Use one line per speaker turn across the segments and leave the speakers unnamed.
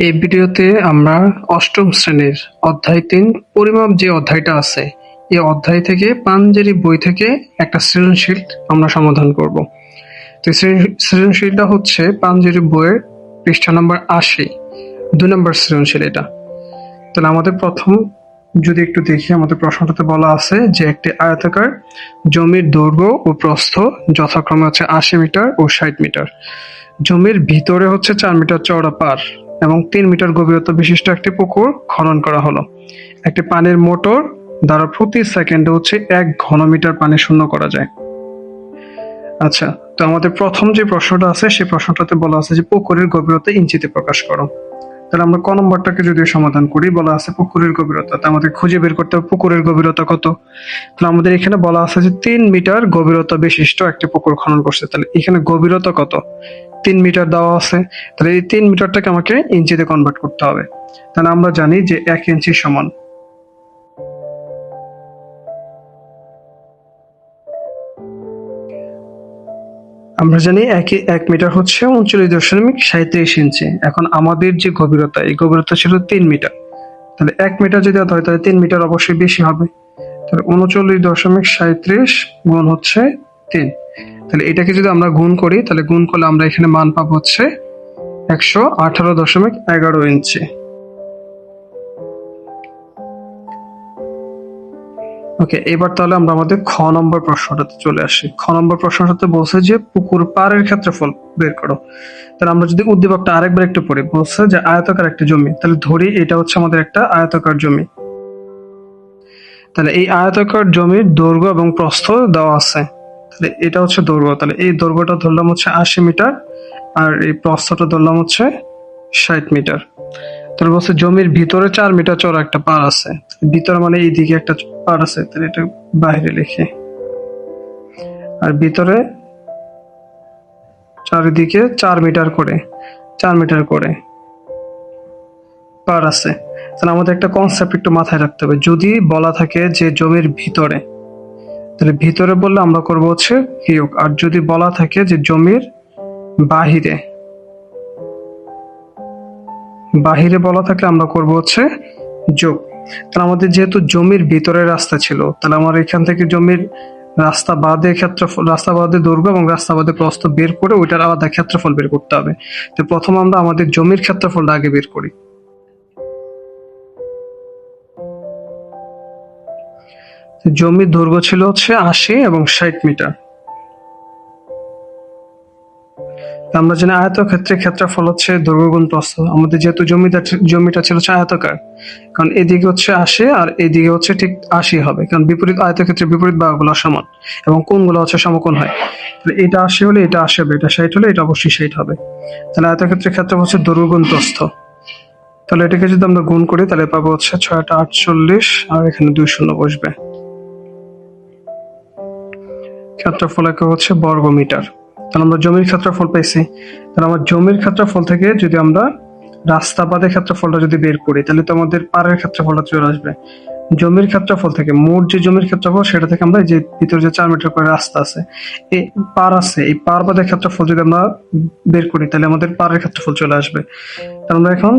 এই ভিডিওতে আমরা অষ্টম শ্রেণীর অধ্যায় ৩ পরিমাপ যে অধ্যায়টা আছে এই অধ্যায় থেকে পাঞ্জেরি বই থেকে একটা সৃজনশীল আমরা সমাধান করব। তো সৃজনশীলটা হচ্ছে পাঞ্জেরি বইয়ের পৃষ্ঠা নম্বর ৮০, ২ নম্বর সৃজনশীল এটা। তাহলে আমাদের প্রথম যদি একটু দেখি, আমাদের প্রশ্নটাতে বলা আছে যে একটি আয়তাকার জমির দৈর্ঘ্য ও প্রস্থ যথাক্রমে হচ্ছে ৮০ মিটার ও ৬০ মিটার। জমির ভিতরে হচ্ছে ৪ মিটার চওড়া পার এবং ৩ মিটার গভীরতা বিশিষ্ট একটি পুকুর খনন করা হলো। একটি পানির মোটর দ্বারা প্রতি সেকেন্ডে হচ্ছে ১ ঘনমিটার পানি শূন্য করা যায়। আচ্ছা, তো আমাদের প্রথম যে প্রশ্নটা আছে সেই প্রশ্নটাতে বলা আছে যে পুকুরের গভীরতা ইঞ্চিতে প্রকাশ করো। তাহলে আমরা ক নম্বরটাকে যদি সমাধান করি, বলা আছে পুকুরের গভীরতা, তা আমাদের খুঁজে বের করতে হবে পুকুরের গভীরতা কত। তাহলে আমাদের এখানে বলা আছে যে ৩ মিটার গভীরতা বিশিষ্ট একটি পুকুর খনন করছে। তাহলে এখানে গভীরতা কত? ৩ মিটার দেওয়া আছে। তাহলে এই ৩ মিটারটাকে আমাকে ইঞ্চিতে কনভার্ট করতে হবে। তাহলে আমরা জানি যে ১ ইঞ্চি সমান, আমরা জানি ১ মিটার হচ্ছে ৩৯.৩৭ ইঞ্চি। এখন আমাদের যে গভীরতা, এই গভীরতা ছিল ৩ মিটার। তাহলে ১ মিটার যদি হয় তাহলে ৩ মিটার অবশ্যই বেশি হবে। তাহলে ৩৯.৩৭ গুণ হচ্ছে ৩। তাহলে এটাকে যদি আমরা গুণ করি, তাহলে গুণ করলে আমরা এখানে মান পাবো হচ্ছে ১১৮.১১ ইঞ্চি। ওকে, এবার তাহলে আমরা আমাদের খ নম্বর প্রশ্নটাতে চলে আসি। খ নম্বর প্রশ্নটাতে বলছে যে পুকুর পাড়ের ক্ষেত্রফল বের করো। তাহলে আমরা যদি উদ্দীপকটা আরেকবার একটু পড়ি, বলছে যে আয়তাকার একটা জমি। তাহলে ধরি এটা হচ্ছে আমাদের একটা আয়তাকার জমি। তাহলে এই আয়তাকার জমির দৈর্ঘ্য এবং প্রস্থ দেওয়া আছে। তাহলে এটা হচ্ছে দৈর্ঘ্য, তাহলে এই দৈর্ঘ্যটা ধরলাম হচ্ছে ৮০ মিটার আর এই প্রস্থটা ধরলাম হচ্ছে ৬০ মিটার। তাহলে বলছে জমির ভিতরে ৪ মিটার চওড়া একটা পাড় আছে। ভিতরে মানে এইদিকে একটা পাড় আছে, তাহলে এটা বাইরে লিখি। আর ভিতরে চারিদিকে ৪ মিটার করে পাড় আছে। তাহলে আমাদের একটা কনসেপ্ট একটু মাথায় রাখতে হবে। যদি বলা থাকে যে জমির ভিতরে, তাহলে ভিতরে বললে আমরা করব হচ্ছে বিয়োগ, আর যদি বলা থাকে যে জমির বাহিরে, বাহিরে বলা থাকলে আমরা করব হচ্ছে যোগ। তাহলে আমাদের যেহেতু জমির ভিতরে রাস্তা ছিল, তাহলে আমার এখান থেকে জমির রাস্তা বাদে ক্ষেত্রফল, রাস্তা বাদে দৈর্ঘ্য এবং রাস্তা বাদে প্রস্থ বের করে ওইটার আলাদা ক্ষেত্রফল বের করতে হবে। তো প্রথম আমরা আমাদের জমির ক্ষেত্রফলটা আগে বের করি। জমির দৈর্ঘ্য ছিল হচ্ছে ৮০ এবং ৬০ মিটার। আমরা জানি আয়তক্ষেত্রের ক্ষেত্রফল হচ্ছে দৈর্ঘ্য গুণ প্রস্থ। আমাদের যেহেতু জমিটা ছিল হচ্ছে আয়তাকার, কারণ এদিকে হচ্ছে ৮০ আর এদিকে হচ্ছে ঠিক ৮০ হবে, কারণ বিপরীত আয়তক্ষেত্রের বিপরীত বাহুগুলো সমান এবং কোণগুলো হচ্ছে সমকোণ হয়। তাহলে এটা ৮০ হলে এটা ৮০ হবে, এটা ৬০ হলে এটা অবশ্যই ৬০ হবে। তাহলে আয়তক্ষেত্রের ক্ষেত্রফল হচ্ছে দৈর্ঘ্য গুণ প্রস্থ। তাহলে এটাকে যদি আমরা গুণ করি তাহলে পাবো হচ্ছে ৬-৮ আর এখানে ২ শূন্য বসবে। ক্ষেত্রফল একে হচ্ছে বর্গ মিটার। তাহলে আমরা জমির ক্ষেত্রফল পাইছি। তাহলে আমার জমির ক্ষেত্রফল থেকে যদি আমরা রাস্তা বাদে ক্ষেত্রফলটা যদি বের করি, তাহলে তো আমাদের পাড়ের ক্ষেত্রফলটা চলে আসবে। জমির ক্ষেত্রফল থেকে, মোট যে জমির ক্ষেত্রফল সেটা থেকে আমরা যে ভিতরে যে ৪ মিটার করে রাস্তা আছে, এই পার আছে, এই পার বাদের ক্ষেত্রফল যদি আমরা বের করি তাহলে আমাদের পাড়ের ক্ষেত্রফল চলে আসবে। তাহলে আমরা এখন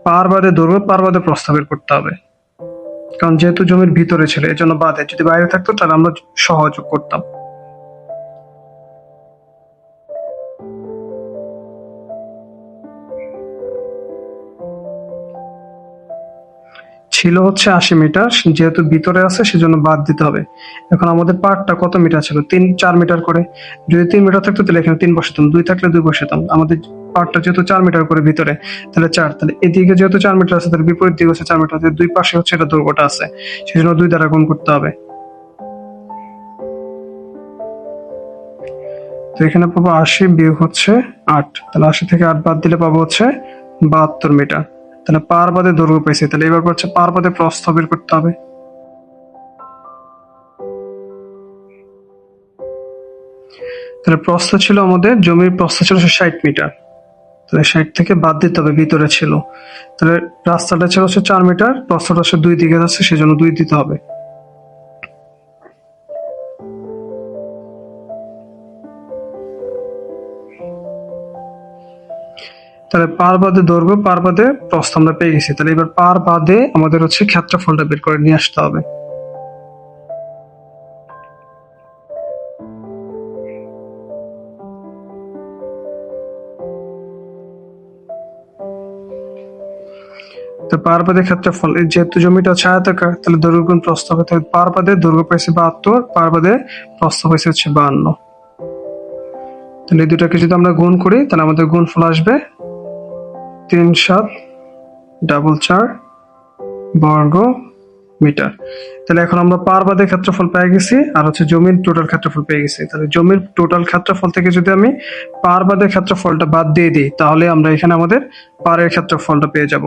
পার বাদে দৈর্ঘ্য, পার বাদে প্রস্থ বের করতে হবে, কারণ যেহেতু জমির ভিতরে ছিল এই জন্য বাদে, যদি বাইরে থাকতো তাহলে আমরা সহযোগ করতাম। ছিল হচ্ছে ৮০ মিটার, যেহেতু ভিতরে আছে সেজন্য বাদ দিতে হবে। এখন আমাদের পার্টটা কত মিটার ছিল? ৪ মিটার করে। যদি ৩ মিটার থাকতো তাহলে এখানে ৩ বসাতাম, ২ থাকলে ২ বসাতাম। আমাদের পার্টটা যেহেতু ৪ মিটার করে ভিতরে, তাহলে ৪। তাহলে এদিকে যেহেতু ৪ মিটার আছে তাহলে বিপরীত দিকে হচ্ছে ৪ মিটার, দুই পাশে হচ্ছে এটা দৈর্ঘ্যটা আছে, সেজন্য ২ দ্বারা গুণ করতে হবে। তো এখানে পাবো ৮০ বিয়োগ হচ্ছে ৮। তাহলে ৮০ থেকে ৮ বাদ দিলে পাবো হচ্ছে ৭২ মিটার। তাহলে পার বাদে দৈর্ঘ্য পাইছি, তাহলে এবার হচ্ছে পার বাদে প্রস্থ বের করতে হবে। তাহলে প্রস্থ ছিল, আমাদের জমির প্রস্থ ছিল ৬০ মিটার। তাহলে ৬০ থেকে বাদ দিতে হবে, ভিতরে ছিল। তাহলে রাস্তাটা ছিল হচ্ছে ৪ মিটার, প্রস্থটা হচ্ছে ২ দিকে যাচ্ছে সেজন্য ২ দিতে হবে। তাহলে পার বাদে দৈর্ঘ্য, পার বাদে প্রস্থ আমরা পেয়ে গেছি। তাহলে এবার পার বাদে আমাদের হচ্ছে ক্ষেত্রফলটা বের করে নিয়ে আসতে হবে। তো পার বাদে ক্ষেত্রফল, যেহেতু জমিটা হচ্ছে আয়তাকার, তাহলে দৈর্ঘ্য গুণ প্রস্থ হবে। তাহলে পার বাদে দৈর্ঘ্য পাইছি 72, পার বাদে প্রস্থ পাইছি হচ্ছে 52। তাহলে এই দুটাকে যদি আমরা গুণ করি তাহলে আমাদের গুণফল আসবে 3744 বর্গ মিটার। তাহলে এখন আমরা পার বাদে ক্ষেত্রফল পেয়ে গেছি, আর হচ্ছে জমির টোটাল ক্ষেত্রফল পেয়ে গেছি। তাহলে জমির টোটাল ক্ষেত্রফল থেকে যদি আমি পার বাদে ক্ষেত্রফলটা বাদ দিয়ে দিই, তাহলে আমরা এখানে আমাদের পারের ক্ষেত্রফলটা পেয়ে যাব।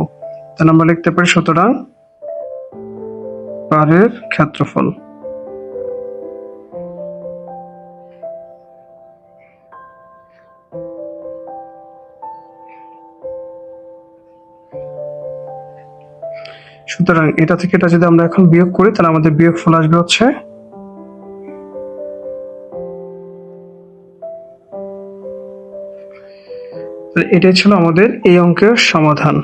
তাহলে আমরা লিখতে পারি সুতরাং পারের ক্ষেত্রফল। সুতরাং এটা থেকে এটা যদি আমরা এখন বিয়োগ করি তাহলে আমাদের বিয়োগফল আসবে হচ্ছে এটাই ছিল আমাদের এই অঙ্কের সমাধান।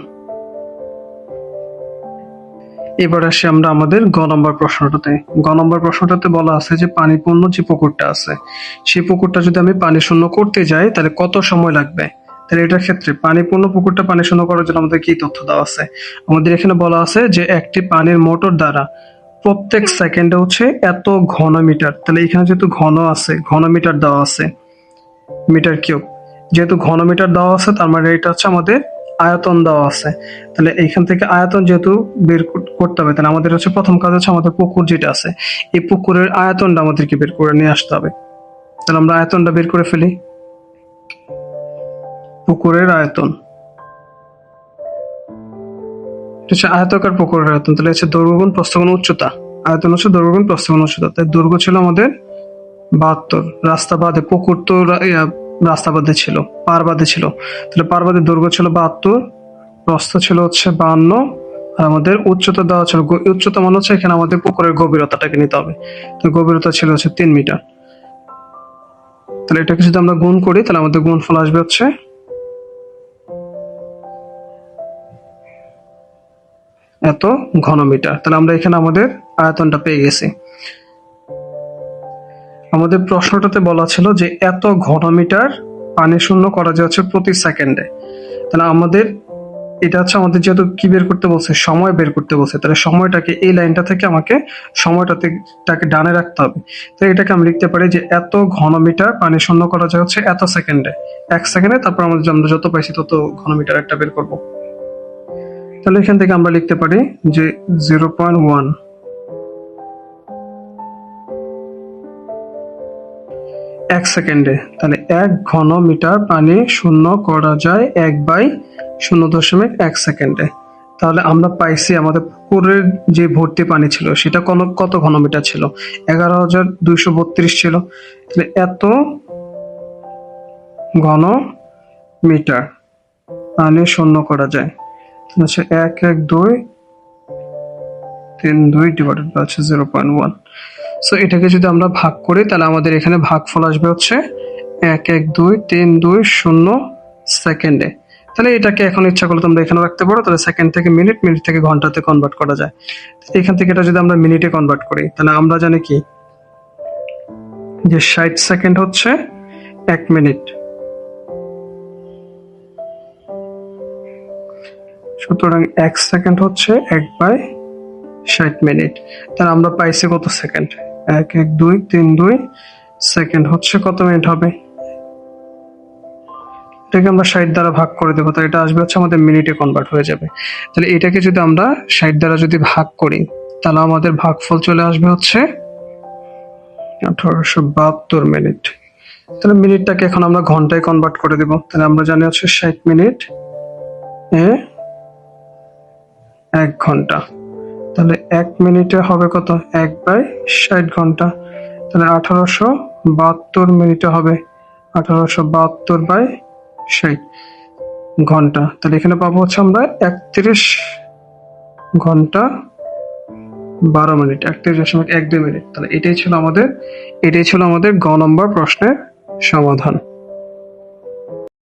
এবার আসি আমরা আমাদের গ নম্বর প্রশ্নটাতে। গ নম্বর প্রশ্নটাতে বলা আছে যে পানিপূর্ণ যে পুকুরটা আছে, সেই পুকুরটা যদি আমি পানি শূন্য করতে যাই তাহলে কত সময় লাগবে। তাহলে এটার ক্ষেত্রে পানিপূর্ণ পুকুরটা পানি শূন্য করার জন্য আমাদের কি তথ্য দেওয়া আছে? আমাদের এখানে বলা আছে যে একটি পানির মোটর দ্বারা প্রত্যেক সেকেন্ডে হচ্ছে এত ঘন মিটার। তাহলে এখানে যেহেতু ঘন আছে, ঘন মিটার দেওয়া আছে, মিটার কিউব, যেহেতু ঘন মিটার দেওয়া আছে তার মানে এটা হচ্ছে আমাদের আয়তন দেওয়া আছে। তাহলে এইখান থেকে আয়তন যেহেতু বের করতে হবে, তাহলে আমাদের হচ্ছে প্রথম কাজ হচ্ছে আমাদের পুকুর যেটা আছে, এই পুকুরের আয়তনটা আমাদেরকে বের করে নিয়ে আসতে হবে। তাহলে আমরা আয়তনটা বের করে ফেলি। পুকুরের আয়তন হচ্ছে আয়তাকার পুকুরের আয়তন। তাহলে হচ্ছে দৈর্ঘ্য গুণ প্রস্থ গুণ উচ্চতা। আয়তন হচ্ছে দৈর্ঘ্য গুণ প্রস্থ গুণ উচ্চতা। তাই দৈর্ঘ্য ছিল আমাদের 72, রাস্তা বাদে, পুকুর তো রাস্তা বাদে ছিল, পার বাদে ছিল। তাহলে পার বাদে দৈর্ঘ্য ছিল 72, প্রস্থ ছিল হচ্ছে 52, আর আমাদের উচ্চতা দেওয়া ছিল, উচ্চতা মানে হচ্ছে এখানে আমাদের পুকুরের গভীরতাটাকে নিতে হবে। তো গভীরতা ছিল হচ্ছে 3 মিটার। তাহলে এটাকে যদি আমরা গুণ করি তাহলে আমাদের গুণফল আসবে হচ্ছে এত ঘন মিটার। তাহলে আমরা এখানে আমাদের আয়তনটা পেয়ে গেছি। আমাদের প্রশ্নটাতে বলা ছিল যে এত ঘন মিটার পানি শূন্য করা যাচ্ছে প্রতি সেকেন্ডে। তাহলে আমাদের এটা হচ্ছে আমাদের যেহেতু কি বের করতে বলছে, সময় বের করতে বলছে, তাহলে সময়টাকে এই লাইনটা থেকে আমাকে সময়টাকে ডানে রাখতে হবে। তো এটাকে আমি লিখতে পারি যে এত ঘন মিটার পানি শূন্য করা যায় হচ্ছে এত সেকেন্ডে, 1 সেকেন্ডে। তারপর আমরা যত পাইছি তত ঘন মিটার একটা বের করব। তাহলে এখান থেকে আমরা লিখতে পারি যে 0.1 1 সেকেন্ডে। তাহলে 1 ঘন মিটার পানি শূন্য করা যায় 1/0.1 সেকেন্ডে। তাহলে আমরা পাইছি আমাদের পুকুরের যে ভর্তি পানি ছিল সেটা কত ঘন মিটার ছিল? 11,232 ছিল। তাহলে এত ঘন মিটার পানি শূন্য করা যায় হচ্ছে 11232 ডিভাইডেড বাই 0.1। সো এটাকে যদি আমরা ভাগ করি তাহলে আমাদের এখানে ভাগফল আসবে হচ্ছে 11232 সেকেন্ডে। তাহলে এটাকে এখন ইচ্ছা করলে তোমরা এখানে রাখতে পারো। তাহলে সেকেন্ড থেকে মিনিট, মিনিট থেকে ঘন্টাতে কনভার্ট করা যায়। এখান থেকে এটা যদি আমরা মিনিটে কনভার্ট করি তাহলে আমরা জানি কি যে 60 সেকেন্ড হচ্ছে 1 মিনিট। সুতরাং 1 সেকেন্ড হচ্ছে 1/60 মিনিট। তাহলে আমরা পাইছি কত সেকেন্ড? 11232 সেকেন্ড হচ্ছে কত মিনিট হবে? এটাকে আমরা 60 দ্বারা ভাগ করে দেবো, তাহলে এটা আসবে হচ্ছে আমাদের মিনিটে কনভার্ট হয়ে যাবে। তাহলে এটাকে যদি আমরা 60 দ্বারা যদি ভাগ করি তাহলে আমাদের ভাগফল চলে আসবে হচ্ছে 1872 মিনিট। তাহলে মিনিটটাকে এখন আমরা ঘন্টায় কনভার্ট করে দেবো। তাহলে আমরা জানি হচ্ছে 60 মিনিট এ 1 ঘন্টা। তাহলে 1 মিনিটে হবে কত? 1/60 ঘন্টা। তাহলে 1872 মিনিটে হবে 1872/60 ঘন্টা। তাহলে এখানে পাবো হচ্ছে আমরা 31 ঘন্টা 12 মিনিট, 31.12 মিনিট। তাহলে এটাই ছিল আমাদের গ নম্বর প্রশ্নের সমাধান।